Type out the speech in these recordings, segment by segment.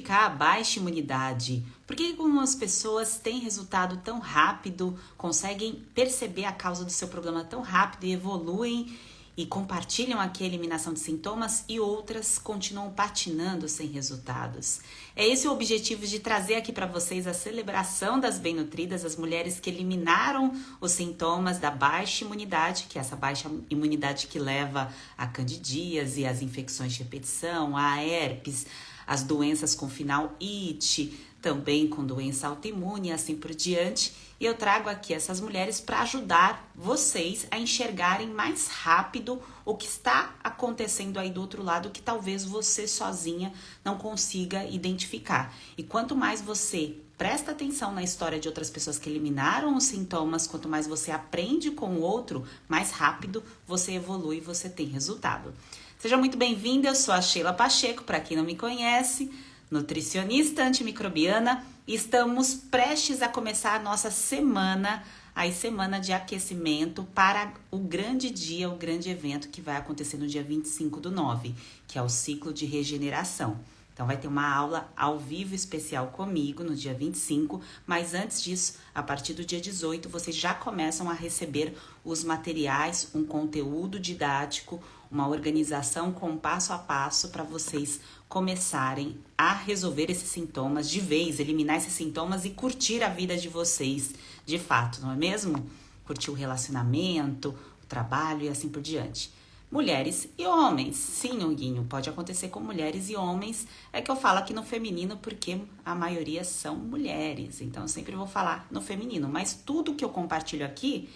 identificar a baixa imunidade? Por que algumas pessoas têm resultado tão rápido, conseguem perceber a causa do seu problema tão rápido e evoluem e compartilham aqui a eliminação de sintomas e outras continuam patinando sem resultados? É esse o objetivo de trazer aqui para vocês a celebração das bem-nutridas, as mulheres que eliminaram os sintomas da baixa imunidade, que é essa baixa imunidade que leva a candidíase, as infecções de repetição, a herpes, as doenças com final IT, também com doença autoimune e assim por diante. E eu trago aqui essas mulheres para ajudar vocês a enxergarem mais rápido o que está acontecendo aí do outro lado, que talvez você sozinha não consiga identificar. E quanto mais você presta atenção na história de outras pessoas que eliminaram os sintomas, quanto mais você aprende com o outro, mais rápido você evolui e você tem resultado. Seja muito bem-vinda, eu sou a Sheila Pacheco, para quem não me conhece, nutricionista antimicrobiana, e estamos prestes a começar a nossa semana de aquecimento para o grande dia, o grande evento que vai acontecer no dia 25/9, que é o ciclo de regeneração. Então vai ter uma aula ao vivo especial comigo no dia 25, mas antes disso, a partir do dia 18, vocês já começam a receber os materiais, um conteúdo didático, uma organização com passo a passo para vocês começarem a resolver esses sintomas de vez, eliminar esses sintomas e curtir a vida de vocês de fato, não é mesmo? Curtir o relacionamento, o trabalho e assim por diante. Mulheres e homens, sim, Huguinho, pode acontecer com mulheres e homens, é que eu falo aqui no feminino porque a maioria são mulheres, então eu sempre vou falar no feminino, mas tudo que eu compartilho aqui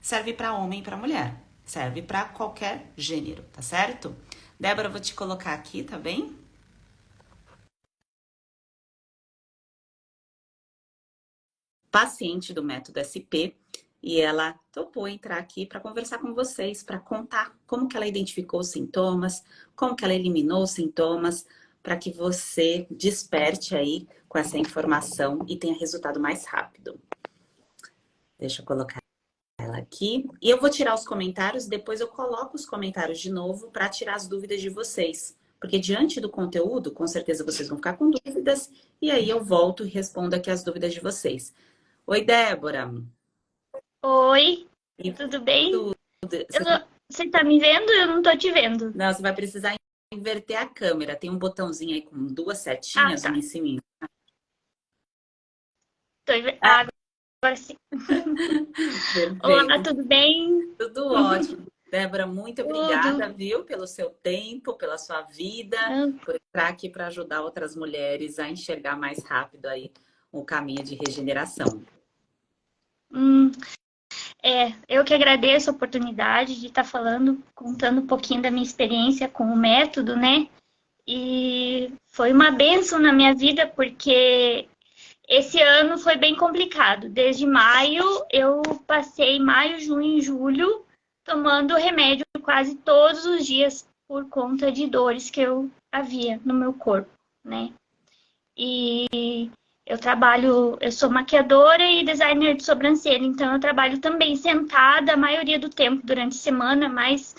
serve para homem e para mulher, serve para qualquer gênero, tá certo? Débora, eu vou te colocar aqui, tá bem? Paciente do método SP, e ela topou entrar aqui para conversar com vocês, para contar como que ela identificou os sintomas, como que ela eliminou os sintomas, para que você desperte aí com essa informação e tenha resultado mais rápido. Deixa eu colocar ela aqui. E eu vou tirar os comentários, depois eu coloco os comentários de novo para tirar as dúvidas de vocês. Porque diante do conteúdo, com certeza vocês vão ficar com dúvidas, e aí eu volto e respondo aqui as dúvidas de vocês. Oi, Débora. Oi, E tudo bem? tudo. Você tá me vendo? Eu não tô te vendo. Não, você vai precisar inverter a câmera. Tem um botãozinho aí com duas setinhas, Tá. um em cima. Agora sim. Olá, Perfeito. tudo bem? Tudo ótimo. Débora, muito obrigada, Tudo. viu, pelo seu tempo, pela sua vida, por entrar aqui para ajudar outras mulheres a enxergar mais rápido aí o caminho de regeneração. Eu que agradeço a oportunidade de estar falando, contando um pouquinho da minha experiência com o método, né? E foi uma bênção na minha vida, porque esse ano foi bem complicado. Desde maio, eu passei maio, junho e julho tomando remédio quase todos os dias por conta de dores que eu havia no meu corpo, né? E eu sou maquiadora e designer de sobrancelha, então eu trabalho também sentada a maioria do tempo durante a semana, mas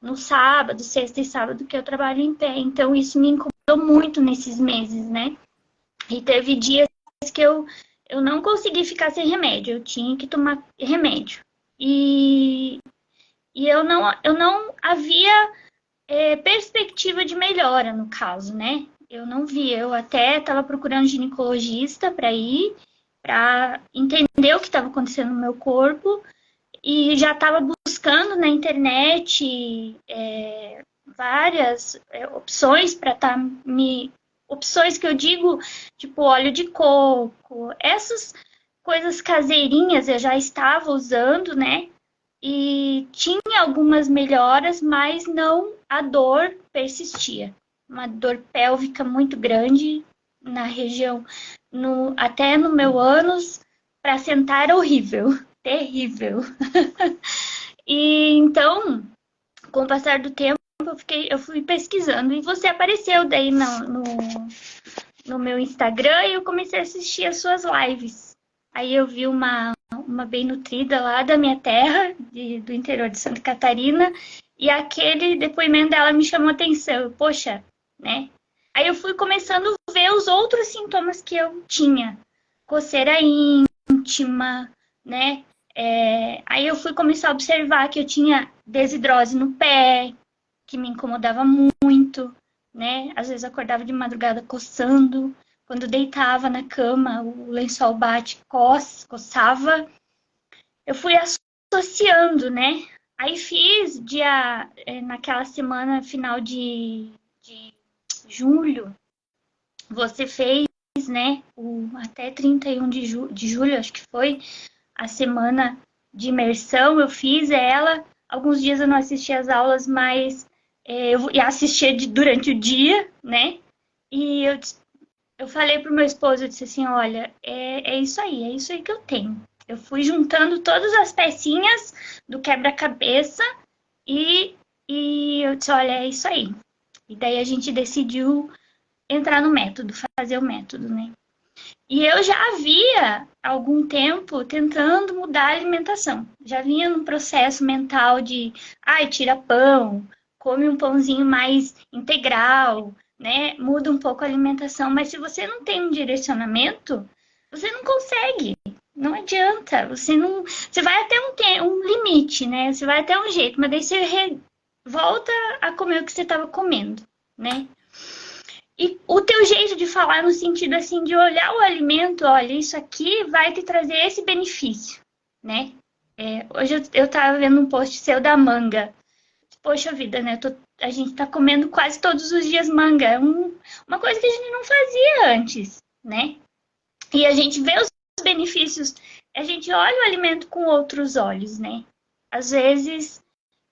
no sábado, sexta e sábado que eu trabalho em pé. Então isso me incomodou muito nesses meses, né? E teve dias que eu não consegui ficar sem remédio, eu tinha que tomar remédio. E eu não havia perspectiva de melhora, no caso, né? Eu não via, eu até estava procurando ginecologista para ir, para entender o que estava acontecendo no meu corpo, e já estava buscando na internet várias opções para estar opções que eu digo, tipo óleo de coco, essas coisas caseirinhas eu já estava usando, né? E tinha algumas melhoras, mas não, a dor persistia. Uma dor pélvica muito grande na região, até no meu ânus, para sentar era horrível, terrível. E então, com o passar do tempo, eu fui pesquisando e você apareceu daí no meu Instagram e eu comecei a assistir as suas lives. Aí eu vi uma bem nutrida lá da minha terra, do interior de Santa Catarina, e aquele depoimento dela me chamou a atenção. Poxa, né? Aí eu fui começando a ver os outros sintomas que eu tinha. Coceira íntima, né? Aí eu fui começar a observar que eu tinha desidrose no pé, que me incomodava muito, né? Às vezes acordava de madrugada coçando. Quando deitava na cama, o lençol bate, coçava. Eu fui associando, né? Aí fiz naquela semana final de julho, você fez, né? Até 31 de julho, acho que foi a semana de imersão. Eu fiz ela. Alguns dias eu não assisti às aulas, mas eu assistia durante o dia, né? E eu falei pro meu esposo, eu disse assim, olha, é isso aí que eu tenho. Eu fui juntando todas as pecinhas do quebra-cabeça e, e eu disse, olha, é isso aí. E daí a gente decidiu entrar no método, fazer o método, né? E eu já havia algum tempo tentando mudar a alimentação. Já vinha num processo mental de, tira pão, come um pãozinho mais integral, né? Muda um pouco a alimentação. Mas se você não tem um direcionamento, você não consegue. Não adianta. Você vai até um limite, né? Você vai até um jeito, mas daí você volta a comer o que você estava comendo, né? E o teu jeito de falar no sentido assim de olhar o alimento, olha, isso aqui vai te trazer esse benefício, né? Hoje eu tava vendo um post seu da manga. Poxa vida, né? A gente tá comendo quase todos os dias manga. É uma coisa que a gente não fazia antes, né? E a gente vê os benefícios, a gente olha o alimento com outros olhos, né? Às vezes,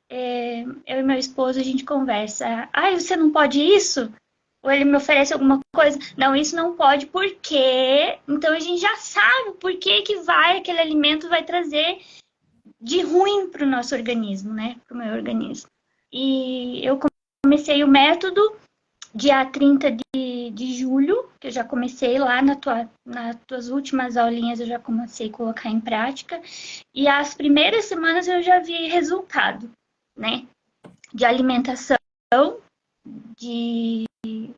eu e meu esposo, a gente conversa. Você não pode isso? Ou ele me oferece alguma coisa. Não, isso não pode, por quê? Então a gente já sabe por que aquele alimento vai trazer de ruim para o nosso organismo, né? Para o meu organismo. E eu comecei o método dia 30 de julho, que eu já comecei lá nas tuas últimas aulinhas, eu já comecei a colocar em prática. E as primeiras semanas eu já vi resultado, né? De alimentação,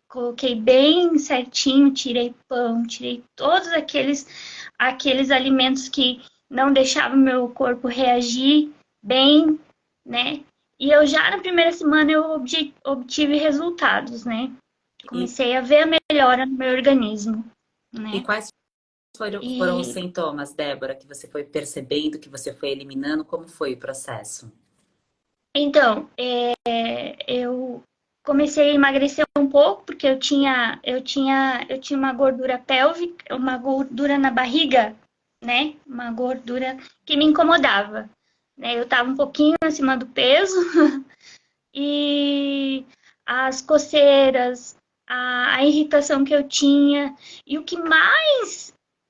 coloquei bem certinho, tirei pão, tirei todos aqueles alimentos que não deixavam meu corpo reagir bem, né? E eu já na primeira semana eu obtive resultados, né? Comecei a ver a melhora no meu organismo, né? E quais foram os sintomas, Débora, que você foi percebendo, que você foi eliminando? Como foi o processo? Então, eu comecei a emagrecer um pouco, porque eu tinha uma gordura pélvica, uma gordura na barriga, né? Uma gordura que me incomodava, né? Eu estava um pouquinho acima do peso e as coceiras, a irritação que eu tinha e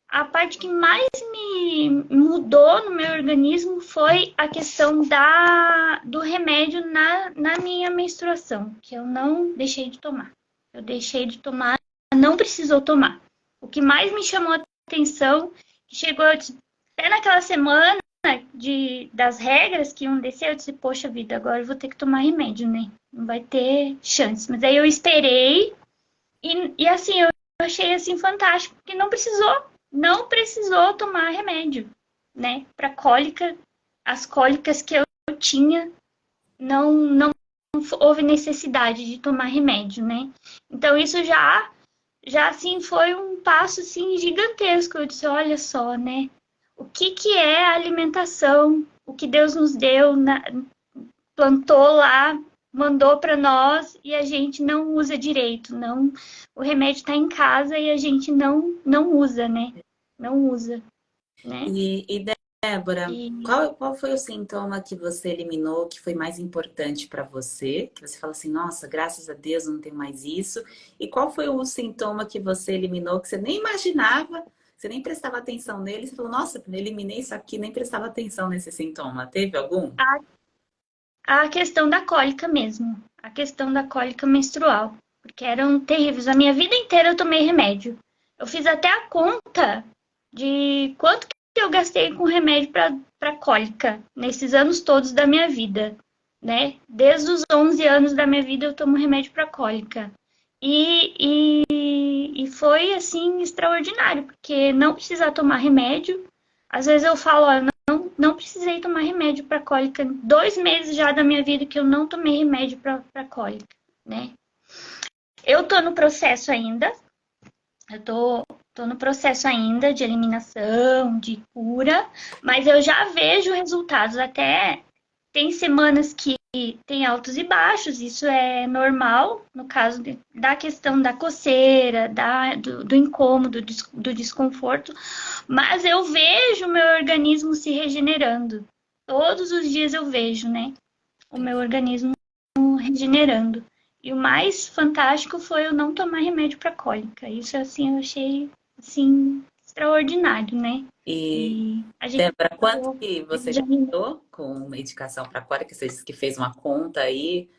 a parte que mais me mudou no meu organismo foi a questão do remédio na minha menstruação, que eu não deixei de tomar. Eu deixei de tomar, não precisou tomar. O que mais me chamou a atenção, que chegou até naquela semana das regras que iam descer, eu disse, poxa vida, agora eu vou ter que tomar remédio, né? Não vai ter chance. Mas aí eu esperei e assim, eu achei assim fantástico, porque não precisou tomar remédio, né? Para cólica, as cólicas que eu tinha, não houve necessidade de tomar remédio, né? Então isso já assim foi um passo assim gigantesco. Eu disse, olha só, né? O que é a alimentação? O que Deus nos deu, plantou lá, mandou para nós e a gente não usa direito, não. O remédio está em casa e a gente não usa, né? Não usa, né? E Débora, qual foi o sintoma que você eliminou que foi mais importante para você? Que você fala assim, nossa, graças a Deus não tenho mais isso. E qual foi o sintoma que você eliminou que você nem imaginava, você nem prestava atenção nele? Você falou, nossa, eliminei isso aqui, nem prestava atenção nesse sintoma. Teve algum? A questão da cólica mesmo. A questão da cólica menstrual. Porque eram terríveis. A minha vida inteira eu tomei remédio. Eu fiz até a conta de quanto que eu gastei com remédio para cólica nesses anos todos da minha vida, né? Desde os 11 anos da minha vida eu tomo remédio para cólica. E foi, assim, extraordinário, porque não precisar tomar remédio. Às vezes eu falo, ó, não precisei tomar remédio para cólica. 2 meses já da minha vida que eu não tomei remédio para cólica, né? Eu tô no processo ainda, eu tô no processo ainda de eliminação, de cura, mas eu já vejo resultados. Até tem semanas que tem altos e baixos, isso é normal, no caso da questão da coceira, do incômodo, do desconforto, mas eu vejo o meu organismo se regenerando. Todos os dias eu vejo, né? O meu organismo regenerando. E o mais fantástico foi eu não tomar remédio para cólica. Isso, assim, eu achei, assim, extraordinário, né? E, E a gente Débora, quanto eu que você já gastou com medicação para cólica? Você disse que fez uma conta aí.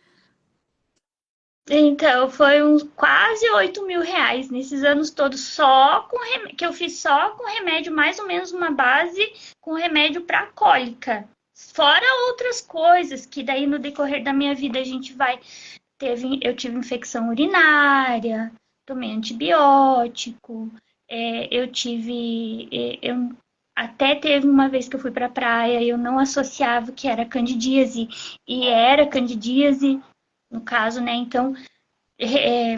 Então, foi uns quase 8.000 reais nesses anos todos, só com que eu fiz só com remédio, mais ou menos uma base com remédio para cólica. Fora outras coisas que daí no decorrer da minha vida a gente vai. Eu tive infecção urinária, tomei antibiótico, eu até teve uma vez que eu fui para a praia, eu não associava que era candidíase, e era candidíase, no caso, né? Então, é,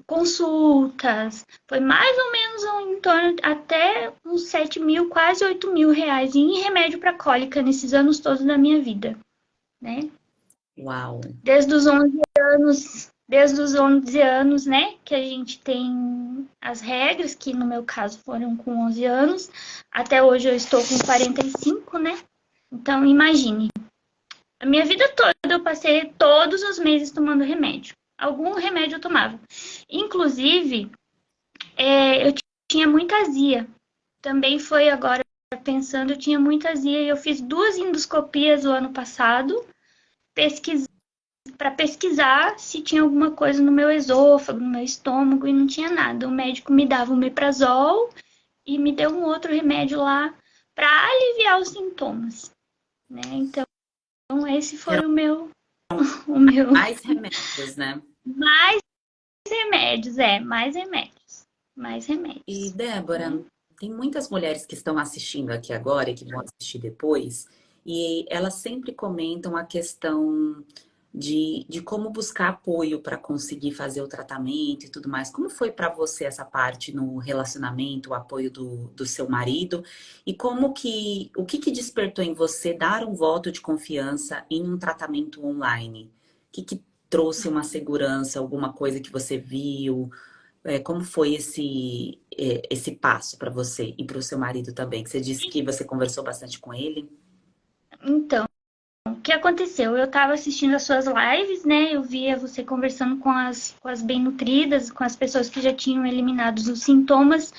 consultas, foi mais ou menos em torno até uns 7.000, quase 8.000 reais em remédio para cólica nesses anos todos da minha vida, né? Uau! Desde os 11 desde os 11 anos, né, que a gente tem as regras, que no meu caso foram com 11 anos, até hoje eu estou com 45, né? Então, imagine, a minha vida toda eu passei todos os meses tomando remédio. Algum remédio eu tomava. Inclusive, eu tinha muita azia. Também foi agora pensando, eu tinha muita azia e eu fiz 2 endoscopias o ano passado, para pesquisar se tinha alguma coisa no meu esôfago, no meu estômago, e não tinha nada. O médico me dava um omeprazol e me deu um outro remédio lá para aliviar os sintomas, né? Então, esse foi Eram o meu mais remédios, né? mais remédios, mais E, remédios, né? Débora, tem muitas mulheres que estão assistindo aqui agora e que vão assistir depois, e elas sempre comentam a questão de como buscar apoio para conseguir fazer o tratamento e tudo mais. Como foi para você essa parte no relacionamento, o apoio do seu marido? E o que que despertou em você dar um voto de confiança em um tratamento online? O que que trouxe uma segurança, alguma coisa que você viu? Como foi esse passo para você e para o seu marido também? Que você disse que você conversou bastante com ele. Então, o que aconteceu? Eu estava assistindo as suas lives, né? Eu via você conversando com as bem nutridas, com as pessoas que já tinham eliminado os sintomas,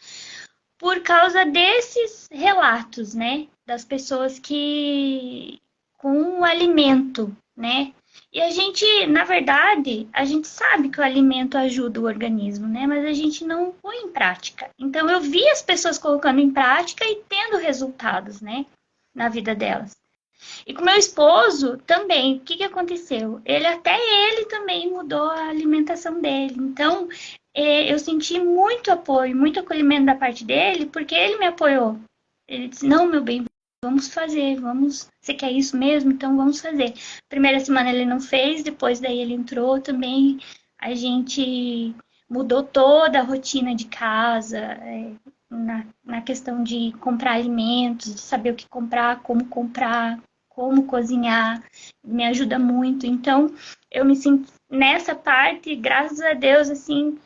por causa desses relatos, né? Das pessoas que com o alimento, né? E a gente, na verdade, a gente sabe que o alimento ajuda o organismo, né? Mas a gente não põe em prática. Então eu vi as pessoas colocando em prática e tendo resultados, né? Na vida delas. E com meu esposo também, o que que aconteceu? Ele também mudou a alimentação dele. Então, eu senti muito apoio, muito acolhimento da parte dele, porque ele me apoiou. Ele disse: "Não, meu bem, vamos fazer, vamos. Você quer isso mesmo? Então vamos fazer." Primeira semana ele não fez, depois daí ele entrou também. A gente mudou toda a rotina de casa, na questão de comprar alimentos, de saber o que comprar, como cozinhar, me ajuda muito. Então, eu me sinto nessa parte, graças a Deus, assim,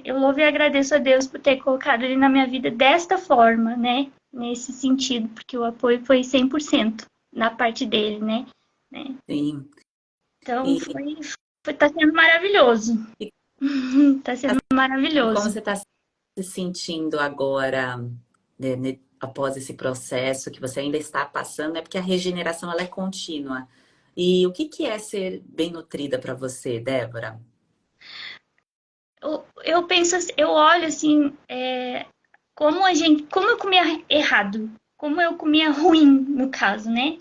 eu louvo e agradeço a Deus por ter colocado ele na minha vida desta forma, né? Nesse sentido, porque o apoio foi 100% na parte dele, né? Sim. Então, E, tá sendo maravilhoso. e, Tá sendo e como maravilhoso. você está se sentindo agora, após esse processo que você ainda está passando? É porque a regeneração ela é contínua. E o que que é ser bem nutrida para você, Débora? Eu penso, eu olho assim, como eu comia errado, como eu comia ruim, no caso, né?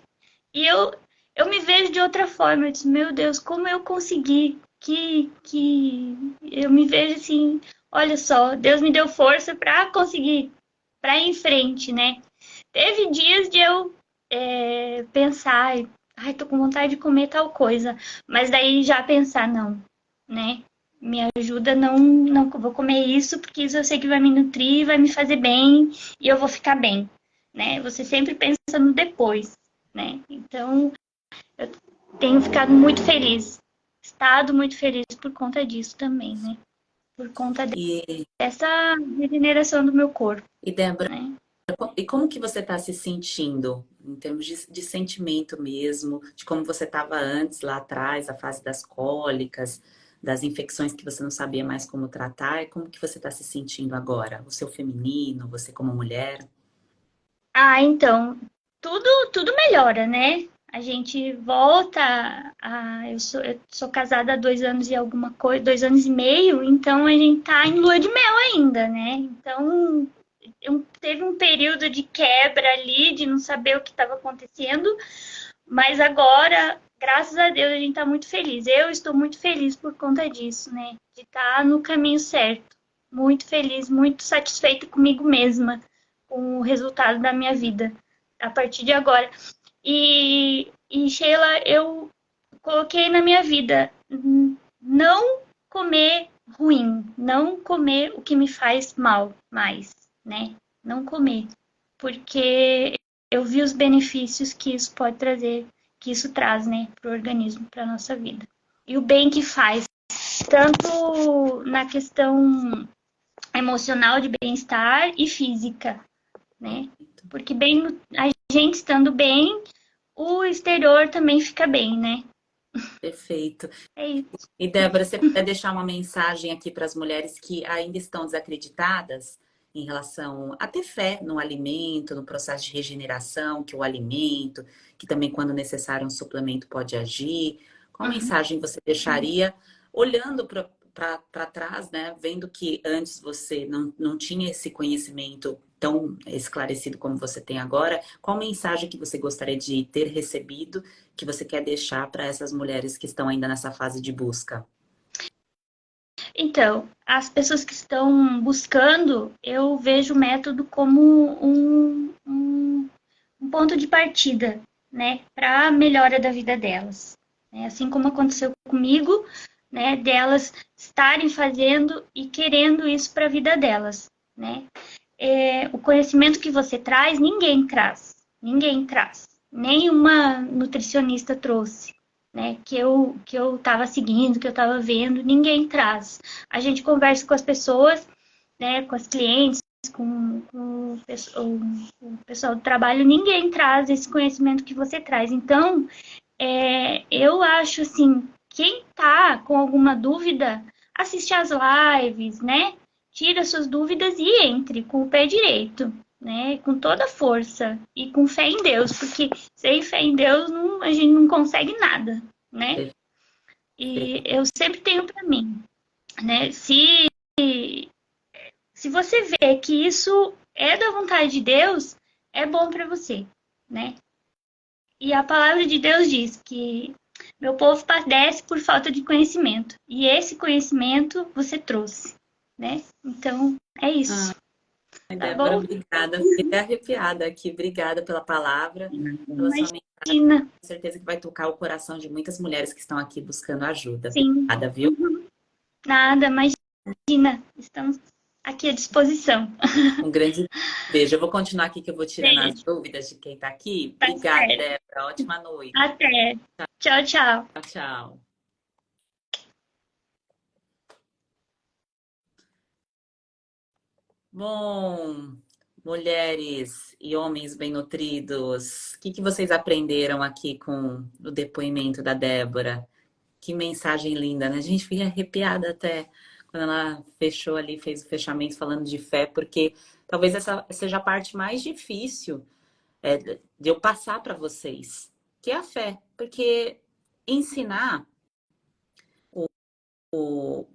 E eu me vejo de outra forma. Eu disse: "Meu Deus, como eu consegui?" que eu me vejo assim, olha só, Deus me deu força para conseguir, para ir em frente, né? Teve dias de eu pensar, ai, tô com vontade de comer tal coisa, mas daí já pensar, não, né? Me ajuda, não vou comer isso, porque isso eu sei que vai me nutrir, vai me fazer bem e eu vou ficar bem, né? Você sempre pensa no depois, né? Então, eu tenho ficado muito feliz, estado muito feliz por conta disso também, né? Por conta E, dessa regeneração do meu corpo, e Débora, né? e como que você está se sentindo em termos de sentimento mesmo, de como você estava antes, lá atrás, a fase das cólicas, das infecções que você não sabia mais como tratar, e como que você está se sentindo agora? O seu feminino, você como mulher? Ah, então, tudo melhora, né? A gente volta eu sou casada há 2 anos e alguma coisa, 2 anos e meio, então a gente tá em lua de mel ainda, né? Então, teve um período de quebra ali, de não saber o que estava acontecendo, mas agora, graças a Deus, a gente tá muito feliz. Eu estou muito feliz por conta disso, né? De estar no caminho certo. Muito feliz, muito satisfeita comigo mesma, com o resultado da minha vida a partir de agora. E Sheila, eu coloquei na minha vida não comer ruim, não comer o que me faz mal mais, né? Não comer, porque eu vi os benefícios que isso pode trazer, que isso traz, né, para o organismo, para nossa vida. E o bem que faz, tanto na questão emocional de bem-estar e física, né? Porque a gente estando bem, o exterior também fica bem, né? Perfeito. É isso. E Débora, você puder deixar uma mensagem aqui para as mulheres que ainda estão desacreditadas em relação a ter fé no alimento, no processo de regeneração, que o alimento, que também quando necessário um suplemento pode agir. Qual Uhum. mensagem você deixaria olhando para trás, né? Vendo que antes você não tinha esse conhecimento tão esclarecido como você tem agora. Qual mensagem que você gostaria de ter recebido que você quer deixar para essas mulheres que estão ainda nessa fase de busca? Então, as pessoas que estão buscando, eu vejo o método como um ponto de partida, né, para a melhora da vida delas. Né? Assim como aconteceu comigo, né, delas estarem fazendo e querendo isso para a vida delas, né? O conhecimento que você traz, ninguém traz, nenhuma nutricionista trouxe, né? Que eu estava seguindo, que eu estava vendo, ninguém traz. A gente conversa com as pessoas, né? Com as clientes, com o pessoal do trabalho, ninguém traz esse conhecimento que você traz. Então, eu acho assim, quem tá com alguma dúvida, assiste às lives, né? Tira suas dúvidas e entre com o pé direito, né? Com toda a força e com fé em Deus, porque sem fé em Deus a gente não consegue nada, né? E eu sempre tenho para mim, né? Se você vê que isso é da vontade de Deus, é bom para você, né? E a palavra de Deus diz que meu povo padece por falta de conhecimento. E esse conhecimento você trouxe, né? Então, é isso. Ai, Tá Débora, bom? obrigada. Fiquei até arrepiada aqui. Obrigada pela palavra, pela sua mensagem. Imagina. Tenho certeza que vai tocar o coração de muitas mulheres que estão aqui buscando ajuda. Sim. Obrigada, viu? Nada, imagina. Estamos aqui à disposição. Um grande beijo. Eu vou continuar aqui que eu vou tirando as Beijo. dúvidas de quem está aqui. Tá Obrigada, certo. Débora. Ótima noite. Até. Tchau, tchau. Tchau, tchau. Bom, mulheres e homens bem-nutridos, o que que vocês aprenderam aqui com o depoimento da Débora? Que mensagem linda, né? A gente fica arrepiada até quando ela fechou ali, fez o fechamento falando de fé, porque talvez essa seja a parte mais difícil de eu passar para vocês, que é a fé. Porque ensinar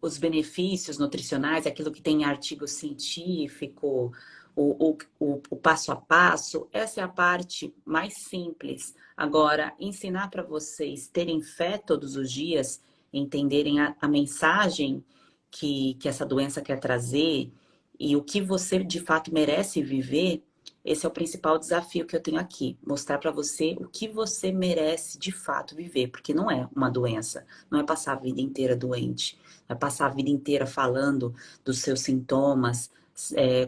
os benefícios nutricionais, aquilo que tem em artigo científico, o passo a passo, essa é a parte mais simples. Agora, ensinar para vocês terem fé todos os dias, entenderem a mensagem que essa doença quer trazer e o que você de fato merece viver, esse é o principal desafio que eu tenho aqui. Mostrar para você o que você merece de fato viver, porque não é uma doença, não é passar a vida inteira doente, é passar a vida inteira falando dos seus sintomas,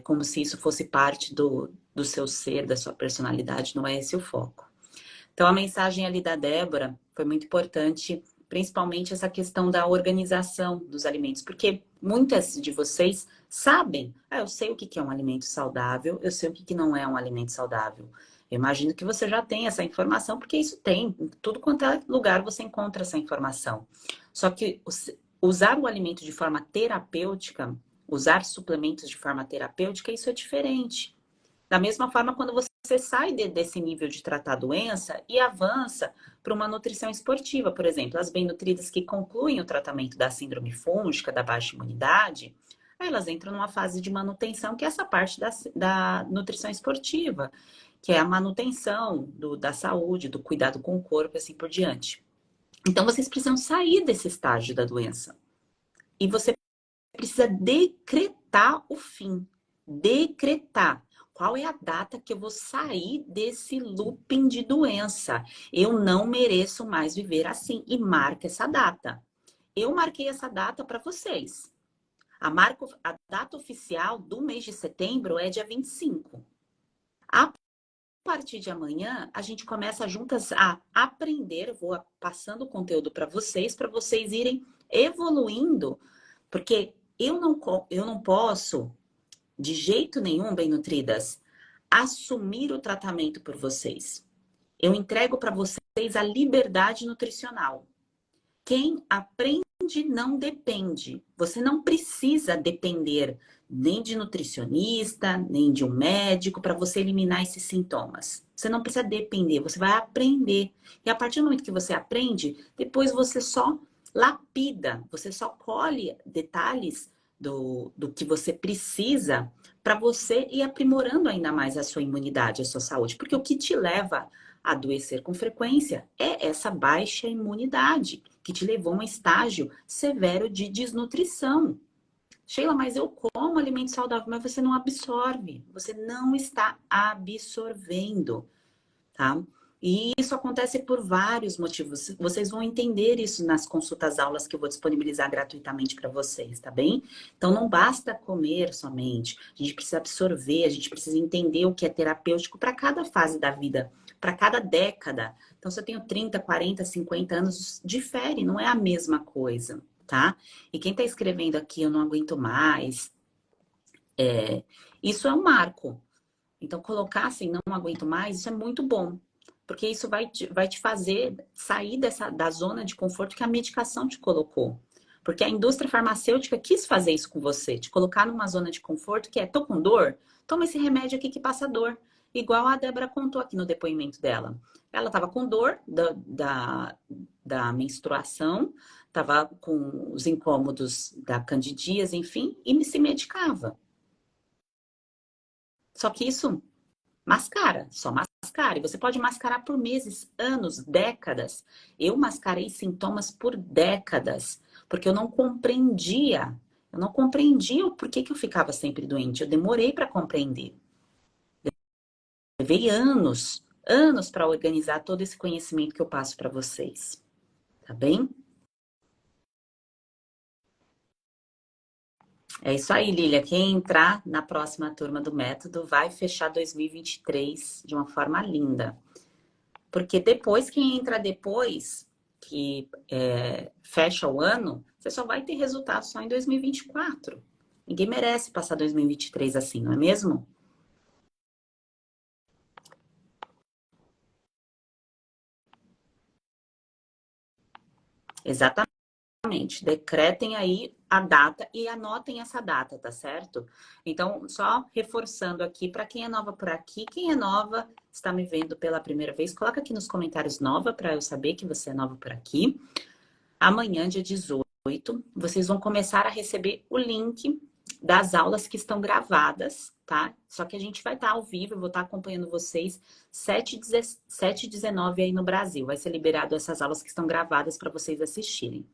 como se isso fosse parte do seu ser, da sua personalidade, não é esse o foco. Então, a mensagem ali da Débora foi muito importante, principalmente essa questão da organização dos alimentos, porque muitas de vocês sabem, eu sei o que é um alimento saudável, eu sei o que não é um alimento saudável. Eu imagino que você já tem essa informação, porque isso tem, em tudo quanto é lugar você encontra essa informação. Só que usar o alimento de forma terapêutica, usar suplementos de forma terapêutica, isso é diferente. Da mesma forma, quando você sai desse nível de tratar a doença e avança para uma nutrição esportiva, por exemplo, as bem-nutridas que concluem o tratamento da síndrome fúngica, da baixa imunidade, elas entram numa fase de manutenção, que é essa parte da nutrição esportiva, que é a manutenção da saúde, do cuidado com o corpo e assim por diante. Então, vocês precisam sair desse estágio da doença. E você precisa decretar o fim. Decretar. Qual é a data que eu vou sair desse looping de doença? Eu não mereço mais viver assim. E marca essa data. Eu marquei essa data para vocês. A data oficial do mês de setembro é dia 25. A partir de amanhã, a gente começa juntas a aprender. Eu vou passando o conteúdo para vocês irem evoluindo. Porque eu não posso, de jeito nenhum, bem-nutridas, assumir o tratamento por vocês. Eu entrego para vocês a liberdade nutricional. Quem aprende não depende. Você não precisa depender nem de nutricionista, nem de um médico para você eliminar esses sintomas. Você não precisa depender, você vai aprender. E a partir do momento que você aprende, depois você só lapida, você só colhe detalhes do que você precisa para você ir aprimorando ainda mais a sua imunidade, a sua saúde. Porque o que te leva a adoecer com frequência é essa baixa imunidade, que te levou a um estágio severo de desnutrição. Sheila, mas eu como alimento saudável, mas você não absorve. Você não está absorvendo, tá? E isso acontece por vários motivos. Vocês vão entender isso nas consultas aulas que eu vou disponibilizar gratuitamente para vocês, tá bem? Então não basta comer somente. A gente precisa absorver, a gente precisa entender o que é terapêutico para cada fase da vida, para cada década. Então, se eu tenho 30, 40, 50 anos, difere, não é a mesma coisa, tá? E quem está escrevendo aqui, eu não aguento mais, isso é um marco. Então, colocar assim, não aguento mais, isso é muito bom. Porque isso vai te fazer sair da zona de conforto que a medicação te colocou. Porque a indústria farmacêutica quis fazer isso com você, te colocar numa zona de conforto que é, tô com dor? Toma esse remédio aqui que passa dor. Igual a Débora contou aqui no depoimento dela. Ela estava com dor da menstruação, estava com os incômodos da candidíase, enfim, e se medicava. Só que isso mascara, só mascara. E você pode mascarar por meses, anos, décadas. Eu mascarei sintomas por décadas, porque eu não compreendia. Eu não compreendia o porquê que eu ficava sempre doente. Eu demorei para compreender. Levei anos para organizar todo esse conhecimento que eu passo para vocês. Tá bem? É isso aí, Lília. Quem entrar na próxima turma do método vai fechar 2023 de uma forma linda. Porque depois, quem entra depois, que fecha o ano, você só vai ter resultado só em 2024. Ninguém merece passar 2023 assim, não é mesmo? Exatamente. Decretem aí a data e anotem essa data, tá certo? Então, só reforçando aqui, para quem é nova por aqui, quem é nova, está me vendo pela primeira vez, coloca aqui nos comentários nova, para eu saber que você é nova por aqui. Amanhã, dia 18, vocês vão começar a receber o link das aulas que estão gravadas, tá? Só que a gente vai estar ao vivo, eu vou estar acompanhando vocês 7h19 aí no Brasil. Vai ser liberado essas aulas que estão gravadas para vocês assistirem.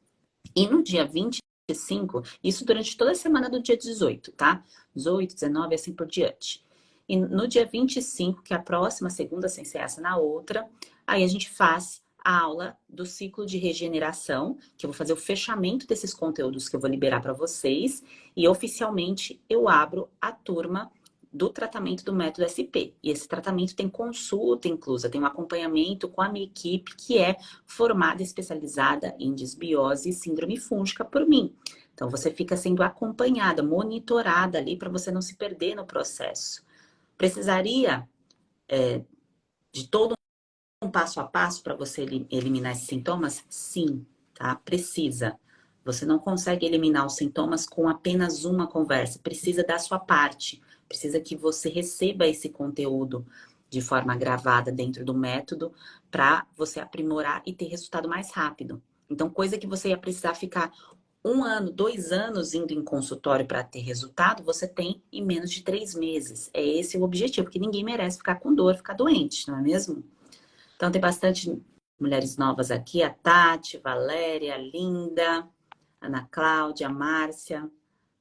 E no dia 25, isso durante toda a semana do dia 18, tá? 18, 19, assim por diante. E no dia 25, que é a próxima segunda, sem ser essa na outra, aí a gente faz a aula do ciclo de regeneração, que eu vou fazer o fechamento desses conteúdos que eu vou liberar para vocês, e oficialmente eu abro a turma do tratamento do método SP. E esse tratamento tem consulta inclusa, tem um acompanhamento com a minha equipe, que é formada e especializada em desbiose e síndrome fúngica por mim. Então você fica sendo acompanhada, monitorada ali para você não se perder no processo. Precisaria de todo um passo a passo para você eliminar esses sintomas? Sim, tá? Precisa. Você não consegue eliminar os sintomas com apenas uma conversa. Precisa da sua parte. Precisa que você receba esse conteúdo de forma gravada dentro do método para você aprimorar e ter resultado mais rápido. Então, coisa que você ia precisar ficar 1 ano, 2 anos indo em consultório para ter resultado, você tem em menos de 3 meses. É esse o objetivo, porque ninguém merece ficar com dor, ficar doente, não é mesmo? Então, tem bastante mulheres novas aqui: a Tati, Valéria, a Linda, Ana Cláudia, a Márcia,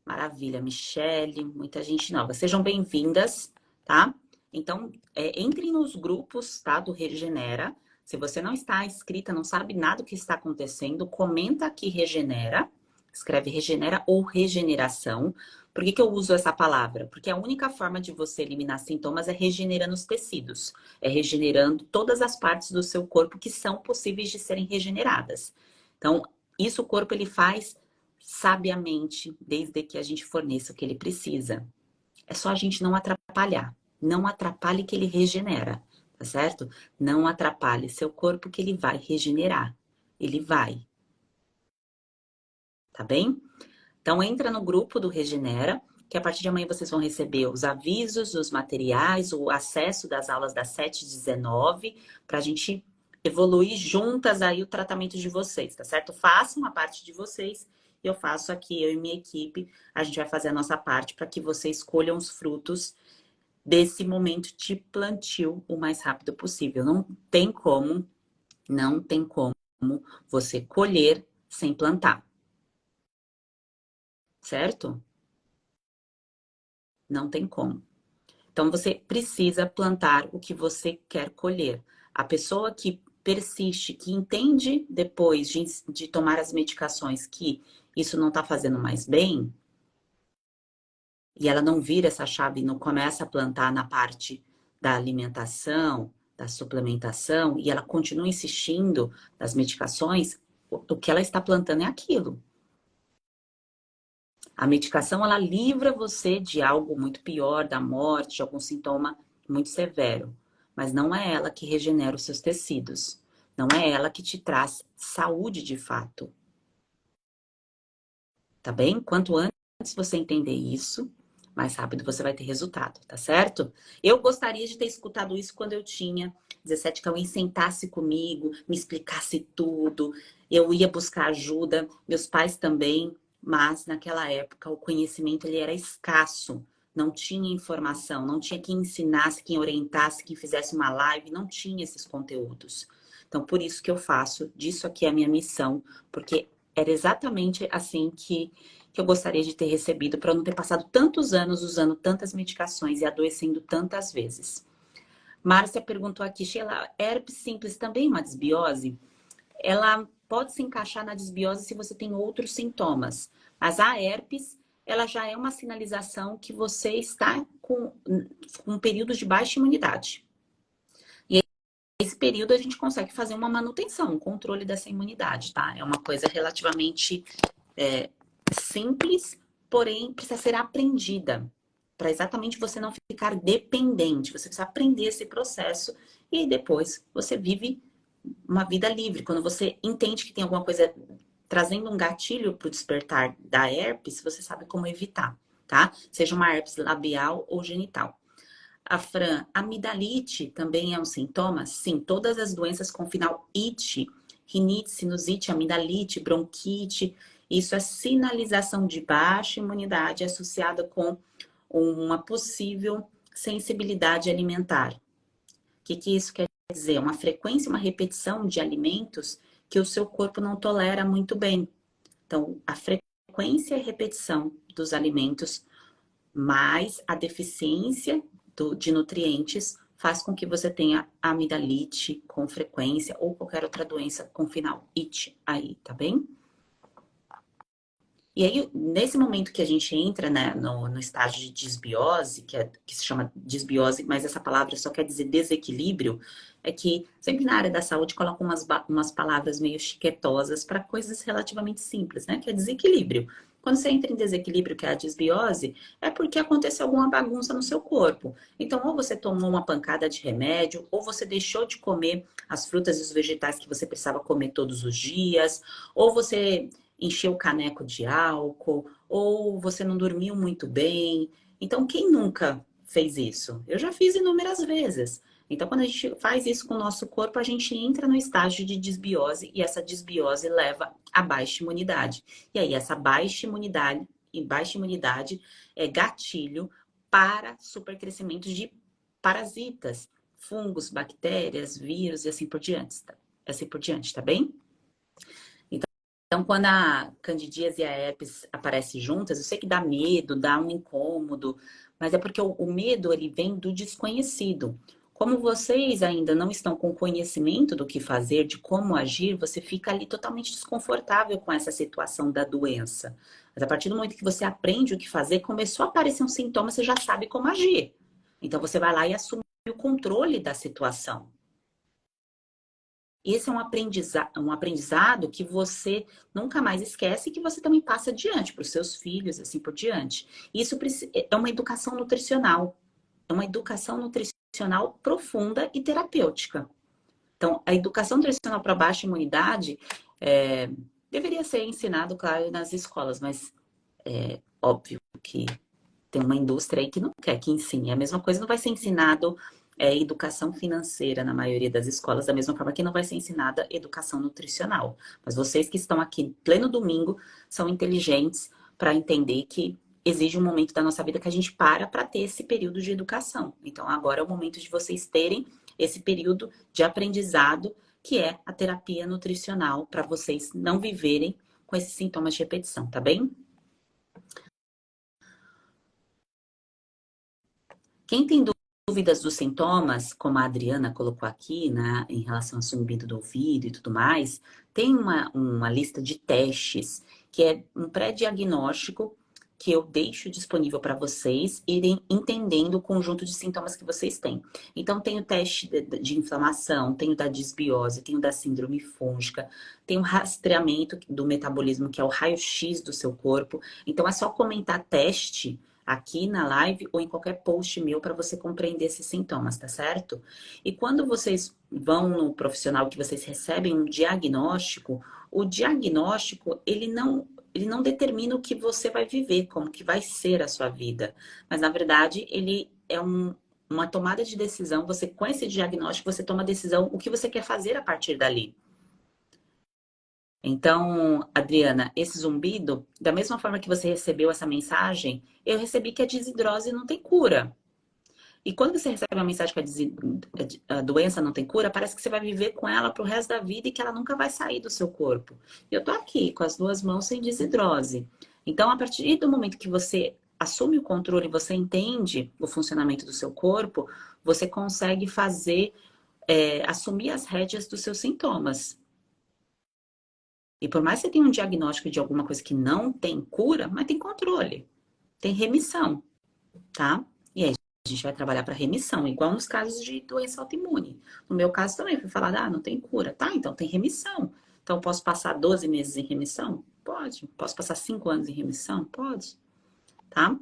maravilha, Michele, muita gente nova. Sejam bem-vindas, tá? Então, entrem nos grupos, tá, do Regenera. Se você não está inscrita, não sabe nada do que está acontecendo, comenta aqui Regenera, escreve Regenera ou regeneração. Por que eu uso essa palavra? Porque a única forma de você eliminar sintomas é regenerando os tecidos, é regenerando todas as partes do seu corpo que são possíveis de serem regeneradas. Então, isso o corpo ele faz sabiamente, desde que a gente forneça o que ele precisa. É só a gente não atrapalhar. Não atrapalhe que ele regenera, tá certo? Não atrapalhe seu corpo que ele vai regenerar. Ele vai, tá bem? Então entra no grupo do Regenera, que a partir de amanhã vocês vão receber os avisos, os materiais, o acesso das aulas das 7h19, para a gente evoluir juntas aí o tratamento de vocês, tá certo? Façam a parte de vocês, eu faço aqui, eu e minha equipe, a gente vai fazer a nossa parte para que vocês colham os frutos desse momento de plantio o mais rápido possível. Não tem como você colher sem plantar, certo? Não tem como. Então, você precisa plantar o que você quer colher. A pessoa que persiste, que entende depois de tomar as medicações que isso não está fazendo mais bem, e ela não vira essa chave e não começa a plantar na parte da alimentação, da suplementação, e ela continua insistindo nas medicações, o que ela está plantando é aquilo. A medicação, ela livra você de algo muito pior, da morte, de algum sintoma muito severo. Mas não é ela que regenera os seus tecidos. Não é ela que te traz saúde de fato. Tá bem? Quanto antes você entender isso, mais rápido você vai ter resultado, tá certo? Eu gostaria de ter escutado isso quando eu tinha 17, que alguém sentasse comigo, me explicasse tudo. Eu ia buscar ajuda, meus pais também. Mas naquela época o conhecimento ele era escasso, não tinha informação, não tinha quem ensinasse, quem orientasse, quem fizesse uma live, não tinha esses conteúdos. Então por isso que eu faço, disso aqui é a minha missão, porque era exatamente assim que eu gostaria de ter recebido para eu não ter passado tantos anos usando tantas medicações e adoecendo tantas vezes. Márcia perguntou aqui: Sheila, herpes simples também é uma desbiose? Ela pode se encaixar na desbiose se você tem outros sintomas. Mas a herpes, ela já é uma sinalização que você está com um período de baixa imunidade. E nesse período a gente consegue fazer uma manutenção, um controle dessa imunidade, tá? É uma coisa relativamente simples, porém precisa ser aprendida. Para exatamente você não ficar dependente. Você precisa aprender esse processo e depois você vive uma vida livre. Quando você entende que tem alguma coisa trazendo um gatilho para o despertar da herpes, você sabe como evitar, tá? Seja uma herpes labial ou genital. A Fran, amidalite também é um sintoma? Sim, todas as doenças com final ite, rinite, sinusite, amidalite, bronquite, isso é sinalização de baixa imunidade associada com uma possível sensibilidade alimentar. O que isso quer dizer? Uma frequência, uma repetição de alimentos que o seu corpo não tolera muito bem. Então, a frequência e repetição dos alimentos mais a deficiência de nutrientes faz com que você tenha amidalite com frequência ou qualquer outra doença com final it aí, tá bem? E aí, nesse momento que a gente entra, né, no estágio de disbiose, que se chama disbiose, mas essa palavra só quer dizer desequilíbrio, é que sempre na área da saúde colocam umas palavras meio chiquetosas para coisas relativamente simples, né? Que é desequilíbrio. Quando você entra em desequilíbrio, que é a disbiose, é porque aconteceu alguma bagunça no seu corpo. Então, ou você tomou uma pancada de remédio, ou você deixou de comer as frutas e os vegetais que você precisava comer todos os dias, ou você encheu o caneco de álcool, ou você não dormiu muito bem. Então, quem nunca fez isso? Eu já fiz inúmeras vezes. Então, quando a gente faz isso com o nosso corpo, a gente entra no estágio de disbiose e essa disbiose leva a baixa imunidade. E aí, essa baixa imunidade é gatilho para supercrescimento de parasitas, fungos, bactérias, vírus e assim por diante, tá? Assim por diante, tá bem? Então, quando a candidíase e a herpes aparecem juntas, eu sei que dá medo, dá um incômodo, mas é porque o medo ele vem do desconhecido. Como vocês ainda não estão com conhecimento do que fazer, de como agir, você fica ali totalmente desconfortável com essa situação da doença. Mas a partir do momento que você aprende o que fazer, começou a aparecer um sintoma, você já sabe como agir. Então, você vai lá e assume o controle da situação. Esse é um aprendizado que você nunca mais esquece e que você também passa adiante para os seus filhos, assim por diante. Isso é uma educação nutricional. É uma educação nutricional profunda e terapêutica. Então, a educação nutricional para baixa imunidade deveria ser ensinado, claro, nas escolas, mas é óbvio que tem uma indústria aí que não quer que ensine. A mesma coisa não vai ser ensinado educação financeira na maioria das escolas, da mesma forma que não vai ser ensinada educação nutricional. Mas vocês que estão aqui em pleno domingo são inteligentes para entender que exige um momento da nossa vida que a gente para ter esse período de educação. Então agora é o momento de vocês terem esse período de aprendizado que é a terapia nutricional para vocês não viverem com esses sintomas de repetição, tá bem? Quem tem dúvidas dos sintomas, como a Adriana colocou aqui, né, em relação ao zumbido do ouvido e tudo mais, tem uma lista de testes, que é um pré-diagnóstico que eu deixo disponível para vocês irem entendendo o conjunto de sintomas que vocês têm. Então, tem o teste de inflamação, tem o da disbiose, tem o da síndrome fúngica, tem o rastreamento do metabolismo, que é o raio-x do seu corpo. Então, é só comentar teste aqui na live ou em qualquer post meu para você compreender esses sintomas, tá certo? E quando vocês vão no profissional que vocês recebem um diagnóstico, o diagnóstico, ele não determina o que você vai viver, como que vai ser a sua vida. Mas, na verdade, ele é uma tomada de decisão. Você, com esse diagnóstico, você toma a decisão, o que você quer fazer a partir dali. Então, Adriana, esse zumbido, da mesma forma que você recebeu essa mensagem, eu recebi que a desidrose não tem cura. E quando você recebe uma mensagem que a doença não tem cura, parece que você vai viver com ela pro resto da vida e que ela nunca vai sair do seu corpo. E eu tô aqui com as duas mãos sem desidrose. Então, a partir do momento que você assume o controle, você entende o funcionamento do seu corpo, você consegue assumir as rédeas dos seus sintomas. E por mais que você tenha um diagnóstico de alguma coisa que não tem cura, mas tem controle, tem remissão, tá? E aí a gente vai trabalhar para remissão, igual nos casos de doença autoimune. No meu caso também foi falado, não tem cura. Tá, então tem remissão. Então eu posso passar 12 meses em remissão? Pode. Posso passar 5 anos em remissão? Pode. Tá?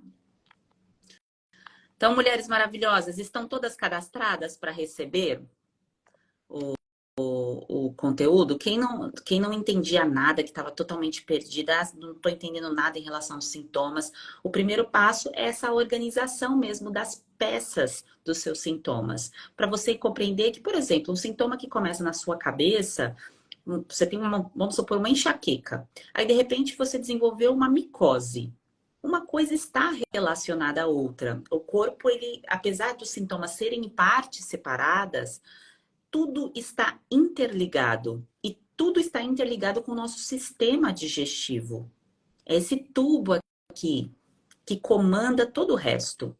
Então, mulheres maravilhosas, estão todas cadastradas para receber o conteúdo? Quem não entendia nada, que estava totalmente perdida, não estou entendendo nada em relação aos sintomas. O primeiro passo é essa organização mesmo das peças dos seus sintomas. Para você compreender que, por exemplo, um sintoma que começa na sua cabeça, você tem vamos supor, uma enxaqueca. Aí, de repente, você desenvolveu uma micose. Uma coisa está relacionada à outra. O corpo, ele, apesar dos sintomas serem em partes separadas, tudo está interligado e tudo está interligado com o nosso sistema digestivo. É esse tubo aqui que comanda todo o resto.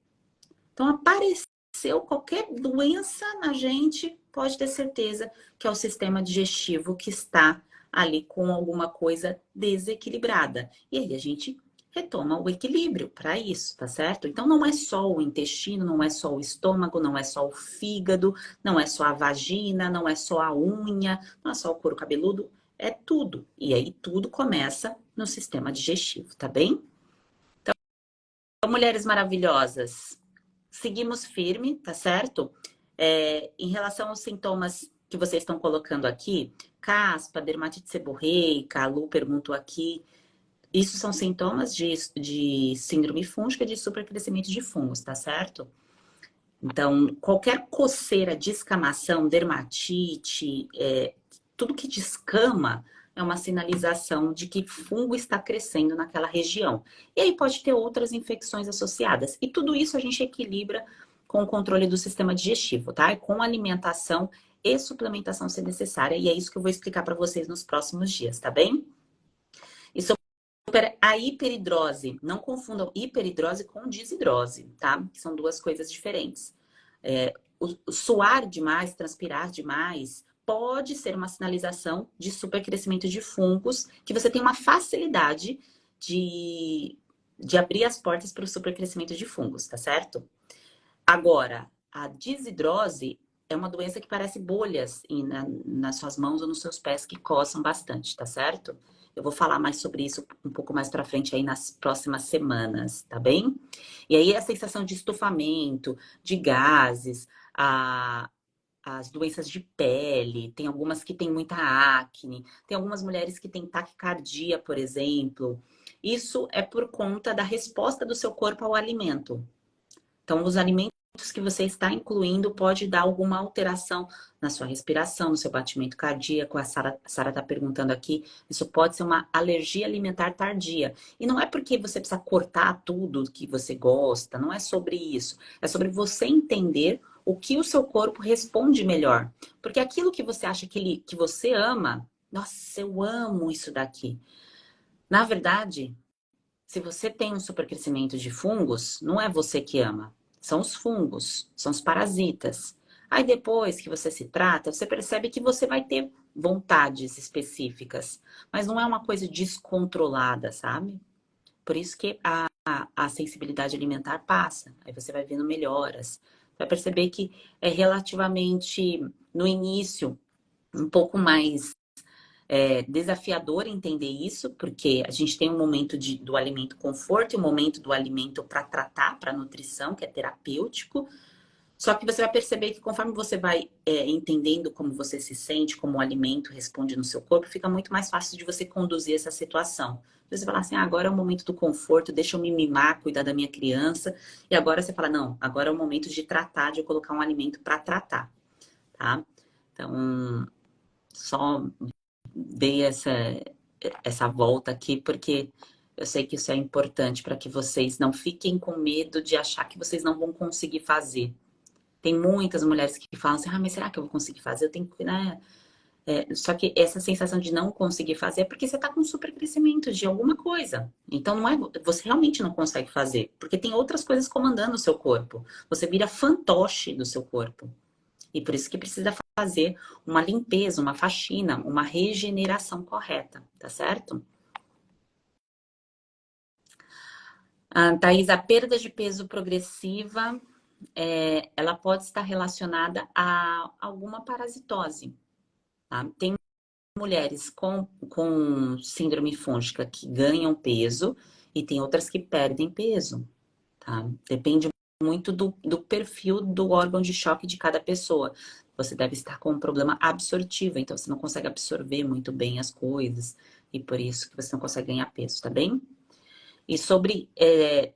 Então, apareceu qualquer doença na gente, pode ter certeza que é o sistema digestivo que está ali com alguma coisa desequilibrada. E aí a gente retoma o equilíbrio para isso, tá certo? Então, não é só o intestino, não é só o estômago, não é só o fígado, não é só a vagina, não é só a unha, não é só o couro cabeludo, é tudo. E aí tudo começa no sistema digestivo, tá bem? Então, mulheres maravilhosas, seguimos firme, tá certo? Em relação aos sintomas que vocês estão colocando aqui, caspa, dermatite seborreica, a Lu perguntou aqui, isso são sintomas de síndrome fúngica de supercrescimento de fungos, tá certo? Então, qualquer coceira, descamação, dermatite, tudo que descama é uma sinalização de que fungo está crescendo naquela região. E aí pode ter outras infecções associadas. E tudo isso a gente equilibra com o controle do sistema digestivo, tá? E com alimentação e suplementação se necessária. E é isso que eu vou explicar para vocês nos próximos dias, tá bem? E sobre a hiperidrose, não confundam hiperidrose com desidrose, tá? Que são duas coisas diferentes. O suar demais, transpirar demais, pode ser uma sinalização de supercrescimento de fungos, que você tem uma facilidade de abrir as portas para o supercrescimento de fungos, tá certo? Agora, a desidrose é uma doença que parece bolhas nas suas mãos ou nos seus pés que coçam bastante, tá certo? Eu vou falar mais sobre isso um pouco mais para frente aí nas próximas semanas, tá bem? E aí a sensação de estufamento, de gases, as doenças de pele, tem algumas que têm muita acne, tem algumas mulheres que têm taquicardia, por exemplo. Isso é por conta da resposta do seu corpo ao alimento. Então, os alimentos que você está incluindo pode dar alguma alteração na sua respiração, no seu batimento cardíaco. A Sara está perguntando aqui, isso pode ser uma alergia alimentar tardia. E não é porque você precisa cortar tudo que você gosta, não é sobre isso. É sobre você entender o que o seu corpo responde melhor. Porque aquilo que você acha que você ama, nossa, eu amo isso daqui. Na verdade, se você tem um supercrescimento de fungos, não é você que ama. São os fungos, são os parasitas. Aí depois que você se trata, você percebe que você vai ter vontades específicas, mas não é uma coisa descontrolada, sabe? Por isso que a sensibilidade alimentar passa. Aí você vai vendo melhoras. Vai perceber que é relativamente, no início, um pouco mais desafiador entender isso, porque a gente tem um momento do alimento conforto e um momento do alimento para tratar, para nutrição, que é terapêutico. Só que você vai perceber que conforme você vai entendendo como você se sente, como o alimento responde no seu corpo, fica muito mais fácil de você conduzir essa situação. Você fala assim, agora é o momento do conforto, deixa eu me mimar, cuidar da minha criança. E agora você fala, não, agora é o momento de tratar, de eu colocar um alimento para tratar, tá? Então, só dei essa volta aqui, porque eu sei que isso é importante para que vocês não fiquem com medo de achar que vocês não vão conseguir fazer. Tem muitas mulheres que falam assim, mas será que eu vou conseguir fazer? Eu tenho que, né? Só que essa sensação de não conseguir fazer é porque você está com supercrescimento de alguma coisa. Então não é, você realmente não consegue fazer, porque tem outras coisas comandando o seu corpo. Você vira fantoche do seu corpo. E por isso que precisa fazer uma limpeza, uma faxina, uma regeneração correta, tá certo? Thaís, a perda de peso progressiva, ela pode estar relacionada a alguma parasitose, tá? Tem mulheres com síndrome fúngica que ganham peso e tem outras que perdem peso, tá? Depende muito do perfil do órgão de choque de cada pessoa. Você deve estar com um problema absortivo, então você não consegue absorver muito bem as coisas e por isso que você não consegue ganhar peso, tá bem? E sobre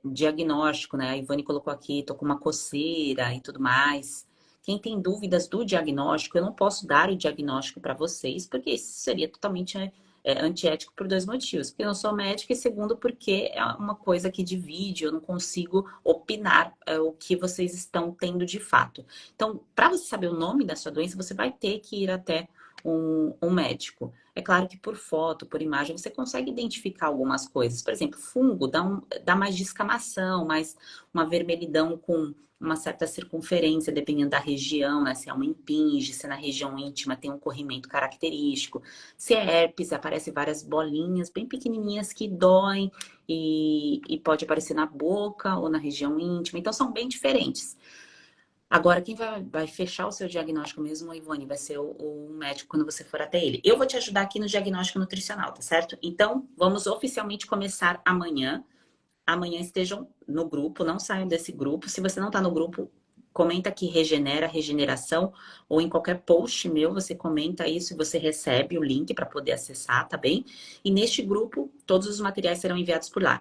diagnóstico, né? A Ivane colocou aqui, tô com uma coceira e tudo mais. Quem tem dúvidas do diagnóstico, eu não posso dar o diagnóstico para vocês, porque isso seria totalmente antiético por dois motivos. Porque eu não sou médica e segundo, porque é uma coisa que divide, eu não consigo opinar o que vocês estão tendo de fato. Então, para você saber o nome da sua doença, você vai ter que ir até um médico. É claro que por foto, por imagem, você consegue identificar algumas coisas. Por exemplo, fungo dá mais descamação, mais uma vermelhidão com uma certa circunferência, dependendo da região, né? Se é um impinge, se é na região íntima tem um corrimento característico. Se é herpes, aparecem várias bolinhas bem pequenininhas que doem e pode aparecer na boca ou na região íntima. Então, são bem diferentes. Agora, quem vai fechar o seu diagnóstico mesmo, Ivone, vai ser o médico quando você for até ele. Eu vou te ajudar aqui no diagnóstico nutricional, tá certo? Então, vamos oficialmente começar amanhã. Amanhã estejam no grupo, não saiam desse grupo. Se você não tá no grupo, comenta aqui Regenera, Regeneração, ou em qualquer post meu, você comenta isso e você recebe o link para poder acessar, tá bem? E neste grupo, todos os materiais serão enviados por lá.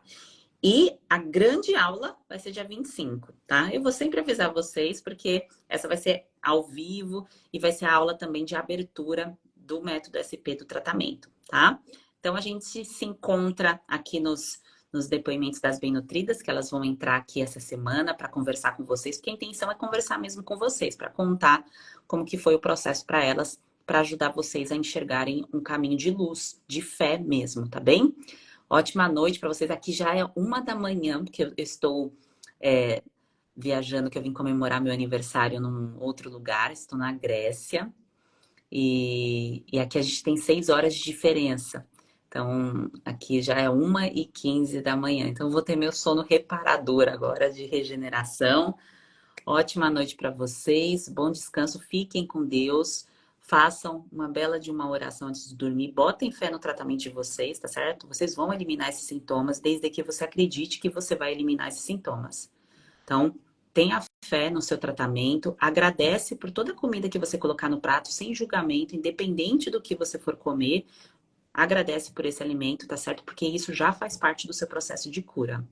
E a grande aula vai ser dia 25, tá? Eu vou sempre avisar vocês, porque essa vai ser ao vivo e vai ser a aula também de abertura do método SP do tratamento, tá? Então, a gente se encontra aqui nos depoimentos das bem-nutridas, que elas vão entrar aqui essa semana para conversar com vocês, porque a intenção é conversar mesmo com vocês, para contar como que foi o processo para elas, para ajudar vocês a enxergarem um caminho de luz, de fé mesmo, tá bem? Ótima noite para vocês. Aqui já é 1 da manhã, porque eu estou viajando, que eu vim comemorar meu aniversário num outro lugar. Estou na Grécia. E aqui a gente tem 6 horas de diferença. Então, aqui já é 1h15 da manhã. Então, eu vou ter meu sono reparador agora de regeneração. Ótima noite para vocês. Bom descanso. Fiquem com Deus. Façam uma bela de uma oração antes de dormir. Botem fé no tratamento de vocês, tá certo? Vocês vão eliminar esses sintomas, desde que você acredite que você vai eliminar esses sintomas. Então, tenha fé no seu tratamento. Agradece por toda a comida que você colocar no prato, sem julgamento, independente do que você for comer. Agradece por esse alimento, tá certo? Porque isso já faz parte do seu processo de cura.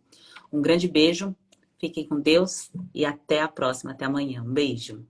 Um grande beijo. Fiquem com Deus e até a próxima. Até amanhã. Um beijo.